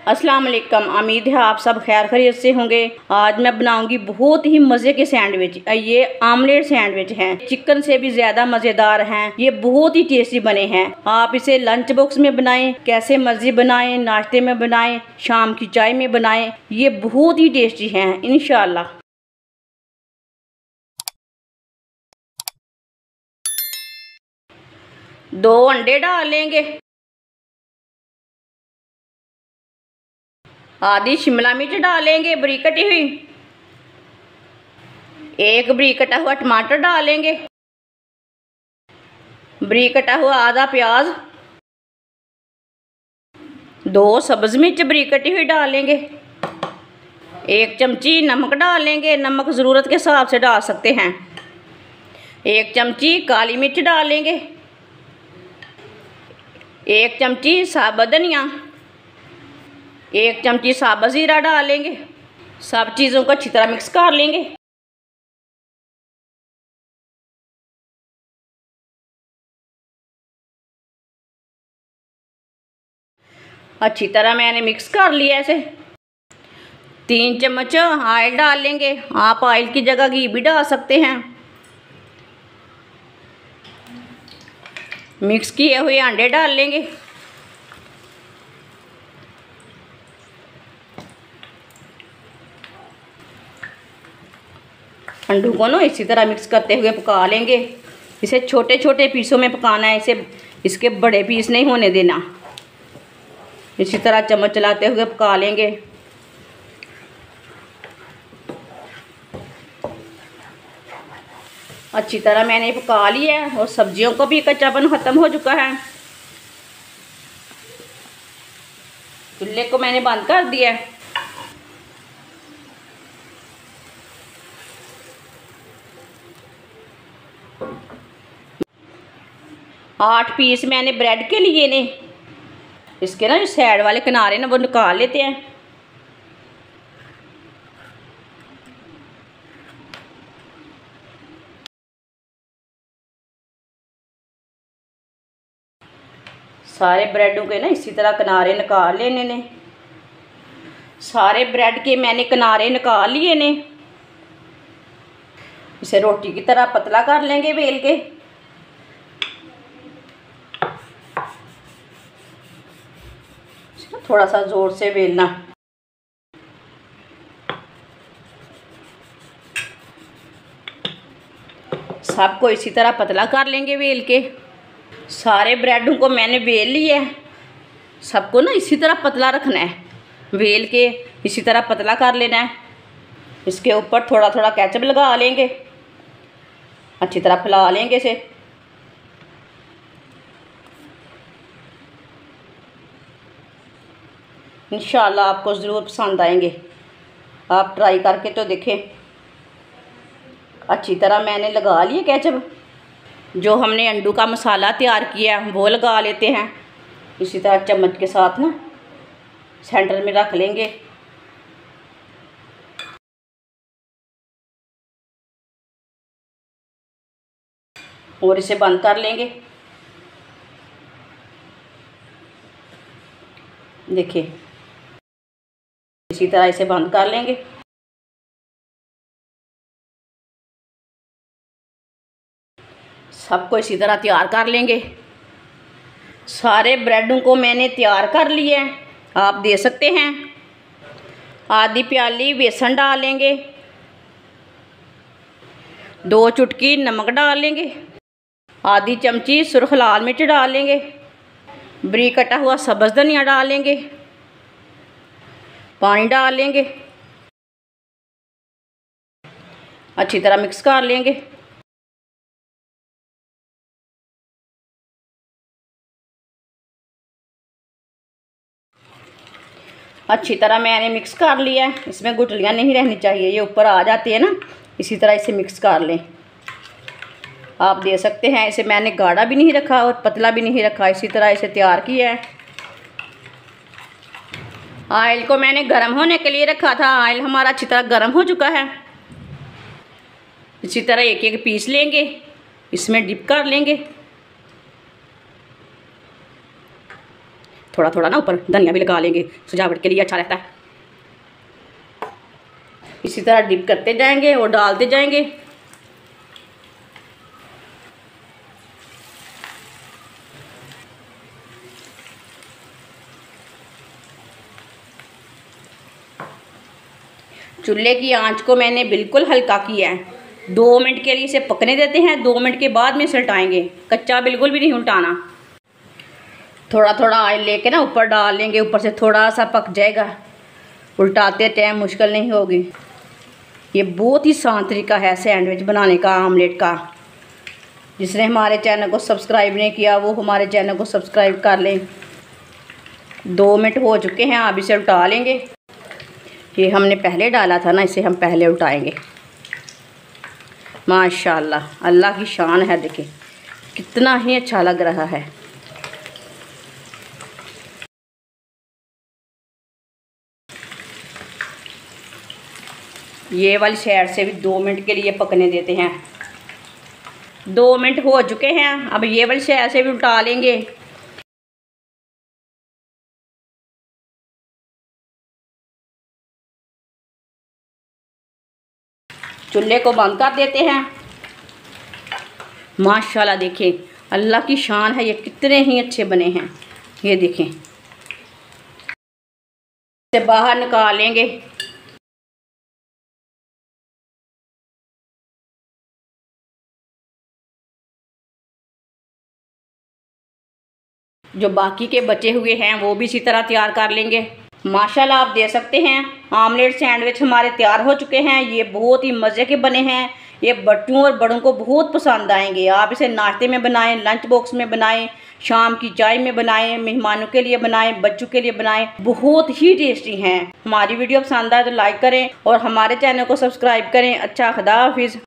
अस्सलाम वालेकुम। उम्मीद है आप सब खैर खैरियत से होंगे। आज मैं बनाऊंगी बहुत ही मज़े के सैंडविच। ये आमलेट सैंडविच हैं, चिकन से भी ज़्यादा मज़ेदार हैं। ये बहुत ही टेस्टी बने हैं। आप इसे लंच बॉक्स में बनाएं, कैसे मर्जी बनाएं, नाश्ते में बनाएं, शाम की चाय में बनाएं, ये बहुत ही टेस्टी हैं इंशाल्लाह। दो अंडे डाल लेंगे, आधी शिमला मिर्च डालेंगे बारीक कटी हुई, एक बारीक कटा हुआ टमाटर डालेंगे, बारीक कटा हुआ आधा प्याज, दो सब्ज मिर्च बारीक कटी हुई डालेंगे, एक चमची नमक डालेंगे, नमक ज़रूरत के हिसाब से डाल सकते हैं, एक चमची काली मिर्च डालेंगे, एक चमची साबुत धनिया, एक चमची साबुत ज़ीरा डालेंगे। सब चीज़ों को अच्छी तरह मिक्स कर लेंगे। अच्छी तरह मैंने मिक्स कर लिया ऐसे। 3 चम्मच ऑयल डाल लेंगे, आप ऑयल की जगह घी भी डाल सकते हैं। मिक्स किए हुए अंडे डाल लेंगे, अंडों को ना इसी तरह मिक्स करते हुए पका लेंगे। इसे छोटे छोटे पीसों में पकाना है, इसे इसके बड़े पीस नहीं होने देना। इसी तरह चम्मच चलाते हुए पका लेंगे। अच्छी तरह मैंने पका लिया है और सब्जियों को भी कच्चापन ख़त्म हो चुका है। चूल्हे को मैंने बंद कर दिया है। आठ पीस मैंने ब्रेड के लिए ने, इसके ना जो साइड वाले किनारे ना वो निकाल लेते हैं। सारे ब्रेडों के ना इसी तरह किनारे निकाल लेने ने। सारे ब्रेड के मैंने किनारे निकाल लिए ने। इसे रोटी की तरह पतला कर लेंगे बेल के। थोड़ा सा जोर से बेलना। सबको इसी तरह पतला कर लेंगे बेल के। सारे ब्रेडों को मैंने बेल लिया है। सबको ना इसी तरह पतला रखना है, बेल के इसी तरह पतला कर लेना है। इसके ऊपर थोड़ा थोड़ा केचप लगा लेंगे, अच्छी तरह फैला लेंगे इसे। इंशाल्लाह आपको ज़रूर पसंद आएंगे। आप ट्राई करके तो देखें। अच्छी तरह मैंने लगा लिए केचप। जो हमने अंडों का मसाला तैयार किया वो लगा लेते हैं। इसी तरह चम्मच के साथ ना सेंटर में रख लेंगे। और इसे बंद कर लेंगे। देखिए इसी तरह इसे बंद कर लेंगे। सबको इसी तरह तैयार कर लेंगे। सारे ब्रेडों को मैंने तैयार कर लिया है, आप दे सकते हैं। आधी प्याली बेसन डालेंगे, 2 चुटकी नमक डालेंगे, आधी चमची सुर्ख लाल मिर्च डालेंगे, बारीक कटा हुआ सब्ज़ धनिया डालेंगे, पानी डालेंगे, अच्छी तरह मिक्स कर लेंगे। अच्छी तरह मैंने मिक्स कर लिया है। इसमें गुठलियाँ नहीं रहनी चाहिए, ये ऊपर आ जाती है ना। इसी तरह इसे मिक्स कर लें। आप दे सकते हैं। इसे मैंने गाढ़ा भी नहीं रखा और पतला भी नहीं रखा, इसी तरह इसे तैयार किया है। ऑयल को मैंने गर्म होने के लिए रखा था। ऑयल हमारा अच्छी तरह गर्म हो चुका है। इसी तरह एक एक पीस लेंगे, इसमें डिप कर लेंगे। थोड़ा थोड़ा ना ऊपर धनिया भी लगा लेंगे, सजावट के लिए अच्छा रहता है। इसी तरह डिप करते जाएंगे और डालते जाएंगे। चूल्हे की आंच को मैंने बिल्कुल हल्का किया है। 2 मिनट के लिए इसे पकने देते हैं। 2 मिनट के बाद में इसे उल्टाएंगे, कच्चा बिल्कुल भी नहीं उल्टाना। थोड़ा थोड़ा ऑयल लेके ना ऊपर डाल लेंगे, ऊपर से थोड़ा सा पक जाएगा। उल्टाते टाइम मुश्किल नहीं होगी। ये बहुत ही आसान तरीका है सैंडविच बनाने का, आमलेट का। जिसने हमारे चैनल को सब्सक्राइब नहीं किया वो हमारे चैनल को सब्सक्राइब कर लें। 2 मिनट हो चुके हैं, अब इसे उल्टा लेंगे। ये हमने पहले डाला था ना, इसे हम पहले उल्टाएंगे। माशाल्लाह, अल्लाह की शान है। देखिए कितना ही अच्छा लग रहा है। ये वाली साइड से भी 2 मिनट के लिए पकने देते हैं। 2 मिनट हो चुके हैं, अब ये वाली साइड से भी उल्टा लेंगे। चूल्हे को बंद कर देते हैं। माशाल्लाह देखिए, अल्लाह की शान है, ये कितने ही अच्छे बने हैं। ये देखें, इसे बाहर निकालेंगे। जो बाकी के बचे हुए हैं वो भी इसी तरह तैयार कर लेंगे। माशाल्लाह आप देख सकते हैं आमलेट सैंडविच हमारे तैयार हो चुके हैं। ये बहुत ही मज़े के बने हैं। ये बच्चों और बड़ों को बहुत पसंद आएंगे। आप इसे नाश्ते में बनाएं, लंच बॉक्स में बनाएं, शाम की चाय में बनाएं, मेहमानों के लिए बनाएं, बच्चों के लिए बनाएं। बहुत ही टेस्टी हैं। हमारी वीडियो पसंद आए तो लाइक करें और हमारे चैनल को सब्सक्राइब करें। अच्छा, खुदा हाफिज़।